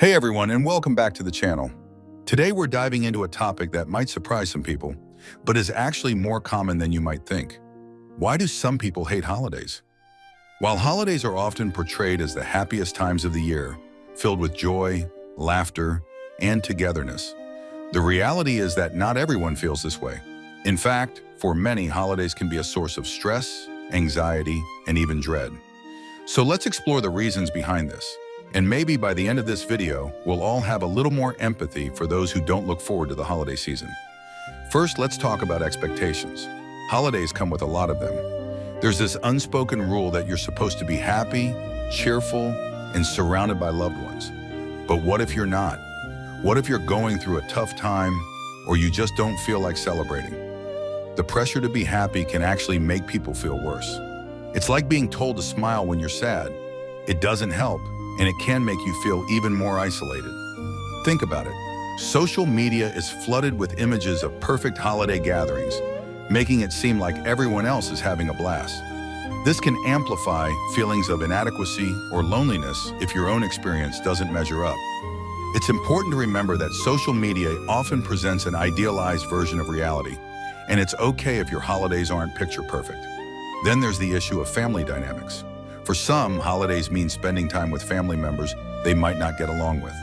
Hey everyone, and welcome back to the channel. Today we're diving into a topic that might surprise some people, but is actually more common than you might think. Why do some people hate holidays? While holidays are often portrayed as the happiest times of the year, filled with joy, laughter, and togetherness, the reality is that not everyone feels this way. In fact, for many, holidays can be a source of stress, anxiety, and even dread. So let's explore the reasons behind this. And maybe by the end of this video, we'll all have a little more empathy for those who don't look forward to the holiday season. First, let's talk about expectations. Holidays come with a lot of them. There's this unspoken rule that you're supposed to be happy, cheerful, and surrounded by loved ones. But what if you're not? What if you're going through a tough time, or you just don't feel like celebrating? The pressure to be happy can actually make people feel worse. It's like being told to smile when you're sad. It doesn't help, and it can make you feel even more isolated. Think about it. Social media is flooded with images of perfect holiday gatherings, making it seem like everyone else is having a blast. This can amplify feelings of inadequacy or loneliness if your own experience doesn't measure up. It's important to remember that social media often presents an idealized version of reality, and it's okay if your holidays aren't picture perfect. Then there's the issue of family dynamics. For some, holidays mean spending time with family members they might not get along with.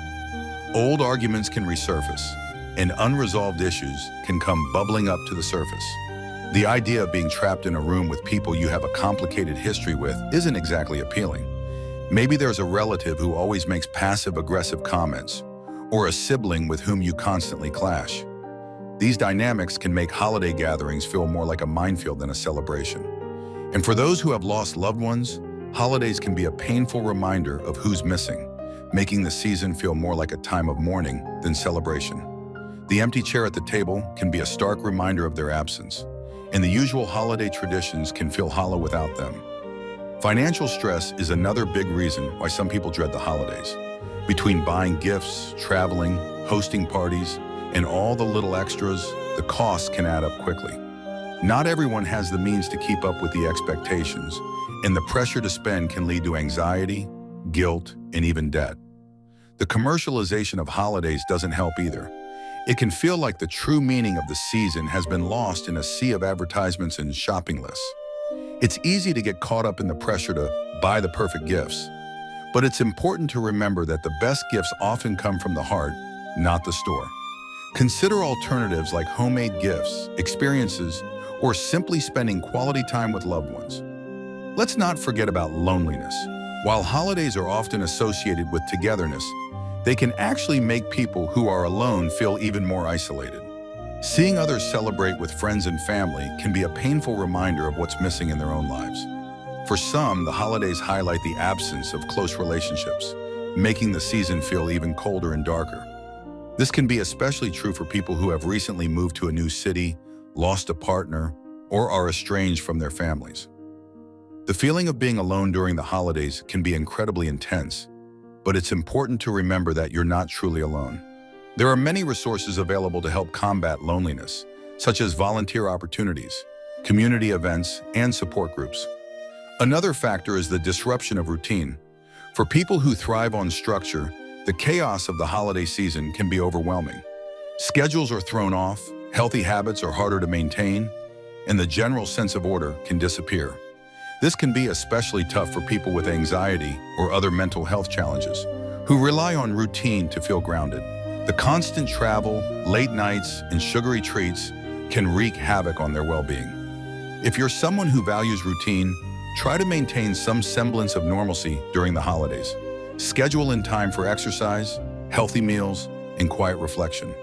Old arguments can resurface, and unresolved issues can come bubbling up to the surface. The idea of being trapped in a room with people you have a complicated history with isn't exactly appealing. Maybe there's a relative who always makes passive-aggressive comments, or a sibling with whom you constantly clash. These dynamics can make holiday gatherings feel more like a minefield than a celebration. And for those who have lost loved ones, holidays can be a painful reminder of who's missing, making the season feel more like a time of mourning than celebration. The empty chair at the table can be a stark reminder of their absence, and the usual holiday traditions can feel hollow without them. Financial stress is another big reason why some people dread the holidays. Between buying gifts, traveling, hosting parties, and all the little extras, the costs can add up quickly. Not everyone has the means to keep up with the expectations, and the pressure to spend can lead to anxiety, guilt, and even debt. The commercialization of holidays doesn't help either. It can feel like the true meaning of the season has been lost in a sea of advertisements and shopping lists. It's easy to get caught up in the pressure to buy the perfect gifts, but it's important to remember that the best gifts often come from the heart, not the store. Consider alternatives like homemade gifts, experiences, or simply spending quality time with loved ones. Let's not forget about loneliness. While holidays are often associated with togetherness, they can actually make people who are alone feel even more isolated. Seeing others celebrate with friends and family can be a painful reminder of what's missing in their own lives. For some, the holidays highlight the absence of close relationships, making the season feel even colder and darker. This can be especially true for people who have recently moved to a new city, lost a partner, or are estranged from their families. The feeling of being alone during the holidays can be incredibly intense, but it's important to remember that you're not truly alone. There are many resources available to help combat loneliness, such as volunteer opportunities, community events, and support groups. Another factor is the disruption of routine. For people who thrive on structure, the chaos of the holiday season can be overwhelming. Schedules are thrown off, healthy habits are harder to maintain, and the general sense of order can disappear. This can be especially tough for people with anxiety or other mental health challenges, who rely on routine to feel grounded. The constant travel, late nights, and sugary treats can wreak havoc on their well-being. If you're someone who values routine, try to maintain some semblance of normalcy during the holidays. Schedule in time for exercise, healthy meals, and quiet reflection.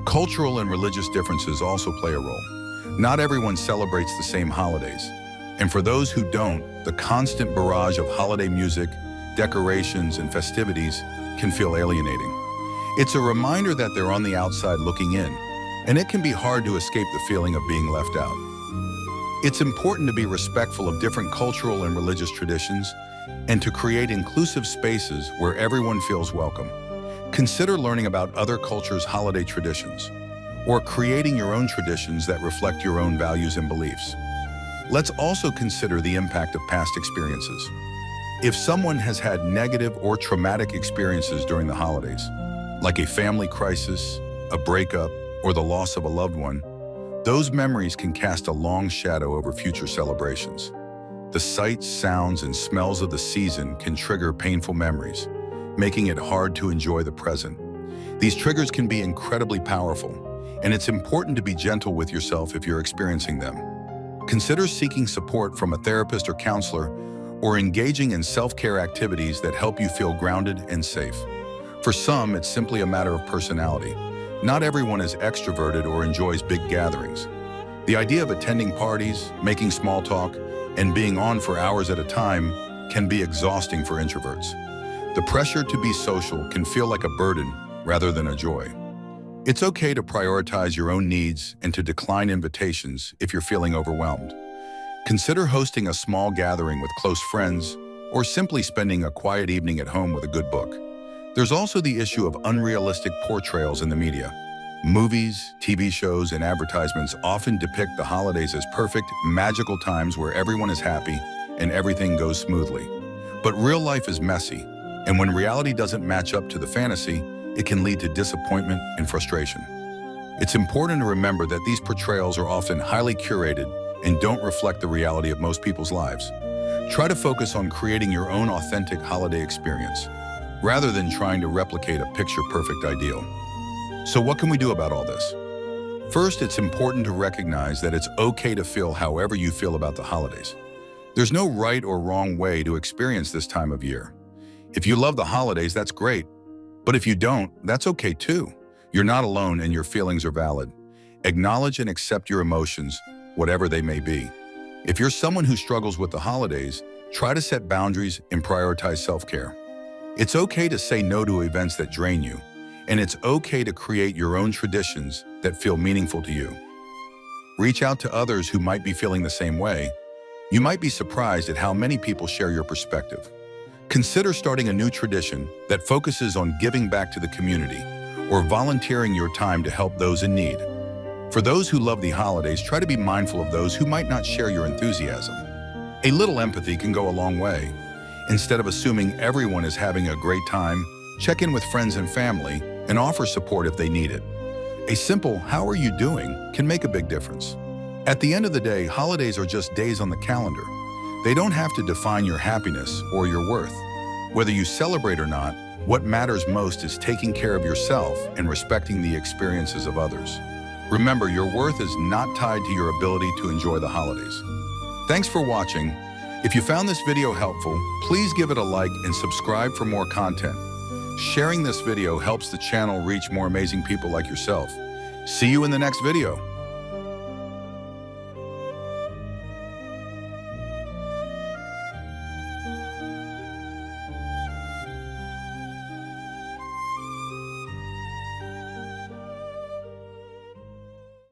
Cultural and religious differences also play a role. Not everyone celebrates the same holidays. And for those who don't, the constant barrage of holiday music, decorations, and festivities can feel alienating. It's a reminder that they're on the outside looking in, and it can be hard to escape the feeling of being left out. It's important to be respectful of different cultural and religious traditions and to create inclusive spaces where everyone feels welcome. Consider learning about other cultures' holiday traditions, or creating your own traditions that reflect your own values and beliefs. Let's also consider the impact of past experiences. If someone has had negative or traumatic experiences during the holidays, like a family crisis, a breakup, or the loss of a loved one, those memories can cast a long shadow over future celebrations. The sights, sounds, and smells of the season can trigger painful memories, making it hard to enjoy the present. These triggers can be incredibly powerful, and it's important to be gentle with yourself if you're experiencing them. Consider seeking support from a therapist or counselor, or engaging in self-care activities that help you feel grounded and safe. For some, it's simply a matter of personality. Not everyone is extroverted or enjoys big gatherings. The idea of attending parties, making small talk, and being on for hours at a time can be exhausting for introverts. The pressure to be social can feel like a burden rather than a joy. It's okay to prioritize your own needs and to decline invitations if you're feeling overwhelmed. Consider hosting a small gathering with close friends, or simply spending a quiet evening at home with a good book. There's also the issue of unrealistic portrayals in the media. Movies, TV shows, and advertisements often depict the holidays as perfect, magical times where everyone is happy and everything goes smoothly. But real life is messy, and when reality doesn't match up to the fantasy, it can lead to disappointment and frustration. It's important to remember that these portrayals are often highly curated and don't reflect the reality of most people's lives. Try to focus on creating your own authentic holiday experience, rather than trying to replicate a picture-perfect ideal. So what can we do about all this? First, it's important to recognize that it's okay to feel however you feel about the holidays. There's no right or wrong way to experience this time of year. If you love the holidays, that's great. But if you don't, that's okay too. You're not alone and your feelings are valid. Acknowledge and accept your emotions, whatever they may be. If you're someone who struggles with the holidays, try to set boundaries and prioritize self-care. It's okay to say no to events that drain you, and it's okay to create your own traditions that feel meaningful to you. Reach out to others who might be feeling the same way. You might be surprised at how many people share your perspective. Consider starting a new tradition that focuses on giving back to the community or volunteering your time to help those in need. For those who love the holidays, try to be mindful of those who might not share your enthusiasm. A little empathy can go a long way. Instead of assuming everyone is having a great time, check in with friends and family and offer support if they need it. A simple "how are you doing" can make a big difference. At the end of the day, holidays are just days on the calendar. They don't have to define your happiness or your worth. Whether you celebrate or not, what matters most is taking care of yourself and respecting the experiences of others. Remember, your worth is not tied to your ability to enjoy the holidays. Thanks for watching. If you found this video helpful, please give it a like and subscribe for more content. Sharing this video helps the channel reach more amazing people like yourself. See you in the next video.